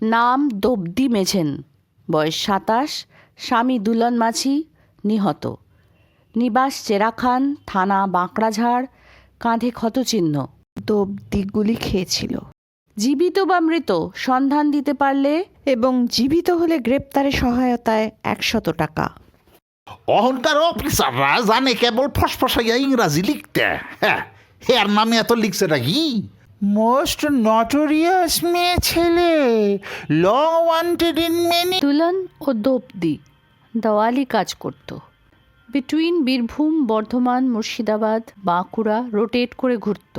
নাম দব্দি মেঝেন, বয়স 27, স্বামী দুলন মাঝি, নিহত। নিবাস চেরাখান, থানা বাঁকড়াঝাড়, কাঁধে ক্ষতচিহ্ন। দব্দি গুলি খেয়েছিল। জীবিত বা মৃত সন্ধান দিতে পারলে, এবং জীবিত হলে গ্রেপ্তারে সহায়তায় 100 টাকা। অহংকার অফিসাররা জানে কেবল ফসফসাইয়া ইংরাজি লিখতে। হ্যাঁ, হের নামে এত লিখছে নাকি? মোস্ট নটোরিয়াস মেয়ে ছেলে, লং ওয়ান্টেড ইন মেনি। দুলন ও দব্দি দেওয়ালি কাজ করত। বিটুইন বীরভূম, বর্ধমান, মুর্শিদাবাদ, বাঁকুড়া রোটেট করে ঘুরত।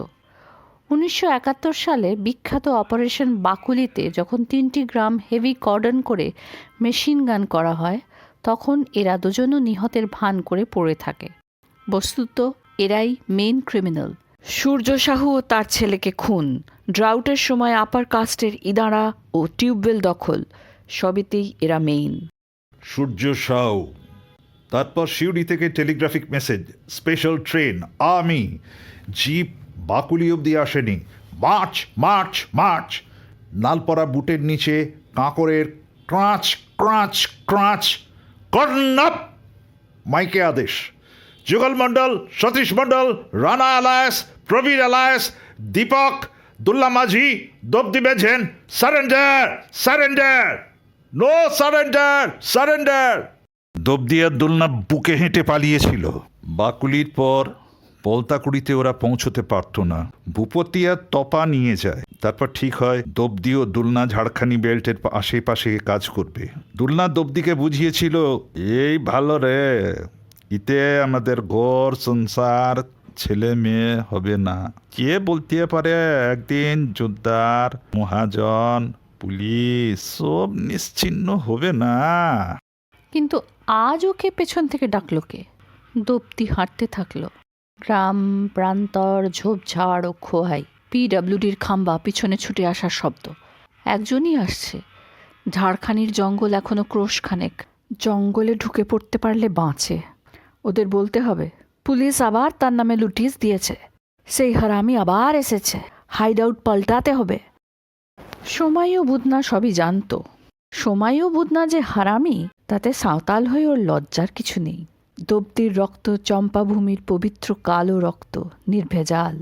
1971 সালে বিখ্যাত অপারেশন বাকুলিতে যখন 3টি গ্রাম হেভি কর্ডন করে মেশিন গান করা হয়, তখন এরা দুজনও নিহতের ভান করে পড়ে থাকে। বস্তুত এরাই মেইন ক্রিমিনাল। সূর্য সাহু ও তার ছেলেকে খুন, ড্রাউটের সময় আপার কাস্টের ইদারা ও টিউবওয়েল দখল, সবেতেই এরা মেইন। সূর্য সাউ, তারপর শিউড়ি থেকে telegraphic message, special train, army, jeep Bakuli অবধি আসেনি। March March March. নালপরা বুটের নিচে কাঁকরের ক্রাঁচ ক্রাঁচ ক্রাঁচ। কর্নাপ! মাইকে আদেশ। যুগল মণ্ডল, সতীশ মণ্ডল, Rana আলায়াস, Prabir আলায়াস, Dipak, Dulla Majhi, Dopdi Mejhen, surrender surrender, no surrender surrender. Dopdi আর দুলনা বুকে হেঁটে পালিয়েছিল। বাকুলির পর পলতাকুড়িতে ওরা পৌঁছতে পারত না। ভূপতিয়া তপা নিয়ে যায়। তারপর ঠিক হয় দব্দি ও দুলনা ঝাড়খানি বেল্টের আশেপাশে কাজ করবে। দুলনা দব্দিকে বুঝিয়েছিল, এই ভালো রে, ইতে আমাদের ঘর সংসার ছেলে মেয়ে হবে না। কে বলতে পারে একদিন জোরদার, মহাজন, পুলিশ সব নিশ্চিহ্ন হবে না। কিন্তু আজ ওকে পেছন থেকে ডাকলো কে? দপ্তি হাঁটতে থাকলো। গ্রাম, প্রান্তর, ঝোপঝাড় ও খোয়াই। পিডব্লিউডির খাম্বা, পিছনে ছুটে আসার শব্দ। একজনই আসছে। ঝাড়খানির জঙ্গল এখনো ক্রোশখানেক। জঙ্গলে ঢুকে পড়তে পারলে বাঁচে। ওদের বলতে হবে পুলিশ আবার তার নামে লুটিস দিয়েছে, সেই হারামি আবার এসেছে, হাইড আউট পাল্টাতে হবে। সময় ও বুধনা সবই জানতো। সময় ও বুধনা যে হারামি, তাতে সাঁওতাল হয়ে ওর লজ্জার কিছু নেই। দব্দির রক্ত চম্পাভূমির পবিত্র কালো রক্ত, নির্ভেজাল।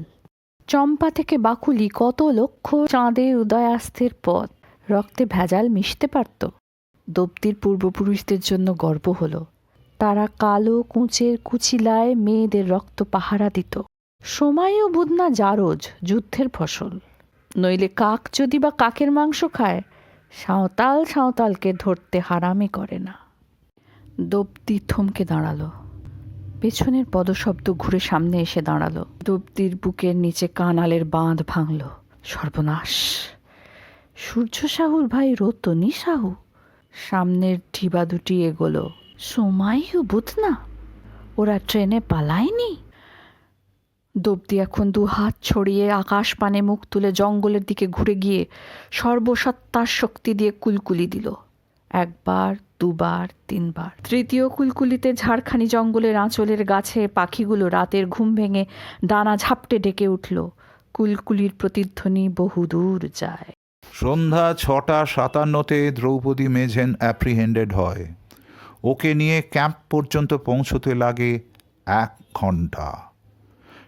চম্পা থেকে বাকুলি কত লক্ষ চাঁদের উদয়াস্তের পথ, রক্তে ভেজাল মিশতে পারত। দব্দির পূর্বপুরুষদের জন্য গর্ব হলো। তারা কালো কুঁচের কুচিলায় মেয়েদের রক্ত পাহারা দিত। সময় ও বুধনা জারজ, যুদ্ধের ফসল। নইলে কাক যদি বা কাকের মাংস খায়, সাঁওতাল সাঁওতালকে ধরতে হারামি করে না। দব্দি থমকে দাঁড়ালো। পেছনের পদশব্দ ঘুরে সামনে এসে দাঁড়ালো। দব্দির বুকের নিচে কানালের বাঁধ ভাঙল। সর্বনাশ! সূর্য সাহুর ভাই রতনী সাহু। সামনের ঢিবা দুটি এগোলো। সময় ও বুধনা, ওরা ট্রেনে পালায়নি? দব্দি এখন 2 হাত ছড়িয়ে আকাশ পানে মুখ তুলে জঙ্গলের দিকে ঘুরে গিয়ে সর্বসত্তার শক্তি দিয়ে কুলকুলি দিল। 1 বার, 2 বার, 3 বার। তৃতীয় কুলকুলিতে ঝাড়খানি জঙ্গলের আঁচলের গাছে পাখিগুলো রাতের ঘুম ভেঙে ডানা ঝাপটে ডেকে উঠল। কুলকুলির প্রতিধ্বনি বহুদূর যায়। সন্ধ্যা 6:57 দ্রৌপদী মেঝেন অ্যাপ্রিহেন্ডেড হয়। ওকে নিয়ে ক্যাম্প পর্যন্ত পৌঁছতে লাগে 1 ঘন্টা।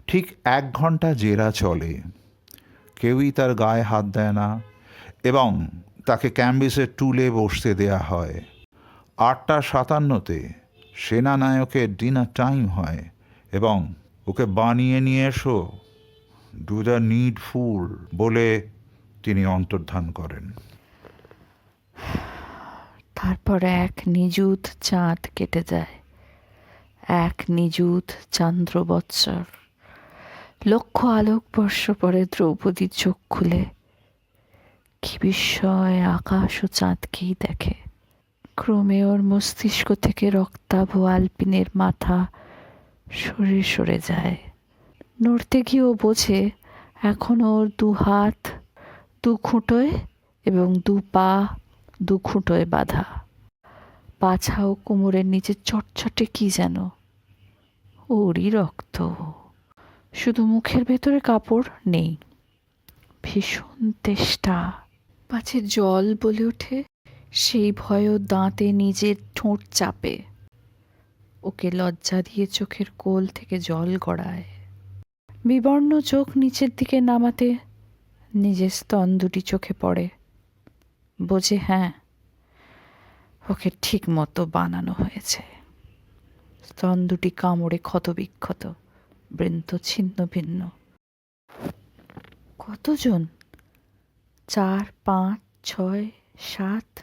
ঠিক 1 ঘন্টা জেরা চলে। কেউই তার গায়ে হাত দেয় না এবং তাকে ক্যাম্বিসের টুলে বসতে দেয়া হয়। 8:57 সেনানায়কের ডিনার টাইম হয় এবং ওকে বানিয়ে নিয়ে এসো, ডু দ্য নিডফুল বলে তিনি অন্তর্ধান করেন। তারপর 1 নিযুত চাঁদ কেটে যায়। 1 নিযুত চন্দ্র বৎসর। লক্ষ আলোকবর্ষ পরে দ্রৌপদী চোখ খুলে কি বিস্ময় আকাশ ও চাঁদকেই দেখে। ক্রমে ওর মস্তিষ্ক থেকে রক্তাভ আলপিনের মাথা সরে সরে যায়। নড়তে গিয়ে ও বোঝে এখন ওর 2 হাত 2 খুঁটোয় এবং 2 পা 2 খুঁটোয় বাঁধা। পাছা ও কোমরের নিচে চটচটে কি যেন, ওরই রক্ত। শুধু মুখের ভেতরে কাপড় নেই। ভীষণ তেষ্টা, পাছে জল বলে ওঠে, সেই ভয়ও দাঁতে নিজের ঠোঁট চাপে। ওকে লজ্জা দিয়ে চোখের কোল থেকে জল গড়ায়। বিবর্ণ চোখ নিচের দিকে নামাতে নিজের স্তন দুটি চোখে পড়ে। বোঝে হ্যাঁ, ওকে ঠিক মতো বানানো হয়েছে। স্তন দুটি কামড়ে ক্ষতবিক্ষত, বৃন্ত ছিন্ন ভিন্ন। কতজন? 4, 5, 6, 7।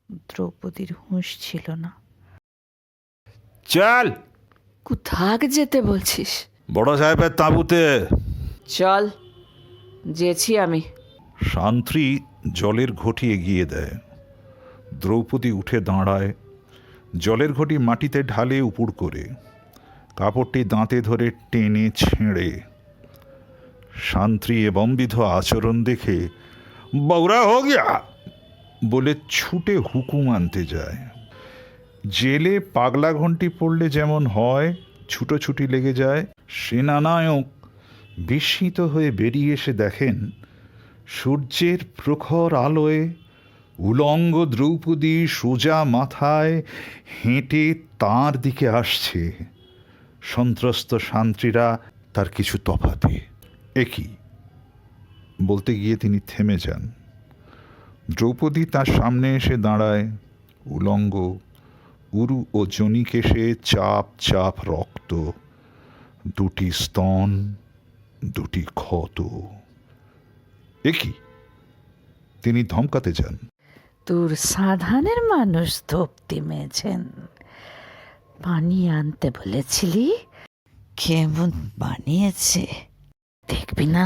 দ্রৌপদীর হুঁশ ছিল না। চল কোথাক যেতে বলছিস? বড় সাহেবের তাঁবুতে। চল, যেছি আমি। শান্তি জলের ঘটি এগিয়ে দেয়। দ্রৌপদী উঠে দাঁড়ায়, জলের ঘটি মাটিতে ঢালে উপুড় করে, কাপড়টি দাঁতে ধরে টেনে ছেঁড়ে। শান্তি এবংবিধ আচরণ দেখে বৌরা হো গিয়া বলে ছুটে হুকুম আনতে যায়। জেলে পাগলা ঘন্টি পড়লে যেমন হয়, ছুটোছুটি লেগে যায়। সেনানায়ক বিস্মিত হয়ে বেরিয়ে এসে দেখেন সূর্যের প্রখর আলোয় উলঙ্গ দ্রৌপদী সোজা মাথায় হেঁটে তাঁর দিকে আসছে। সন্ত্রস্ত শান্তিরা তার কিছু তফাতে। একই বলতে গিয়ে তিনি থেমে যান। দ্রৌপদী তার সামনে এসে দাঁড়ায়, উলঙ্গ, উরু ও জনিকেশে চাপ চাপ রক্ত, দুটি স্তন, দুটি ক্ষত। একই তিনি ধমকাতে যান। তোর সাধানের মানুষ ধোপটি মেয়েছেন, পানি আনতে বলেছিলি, কেমন বানিয়েছে দেখবি না?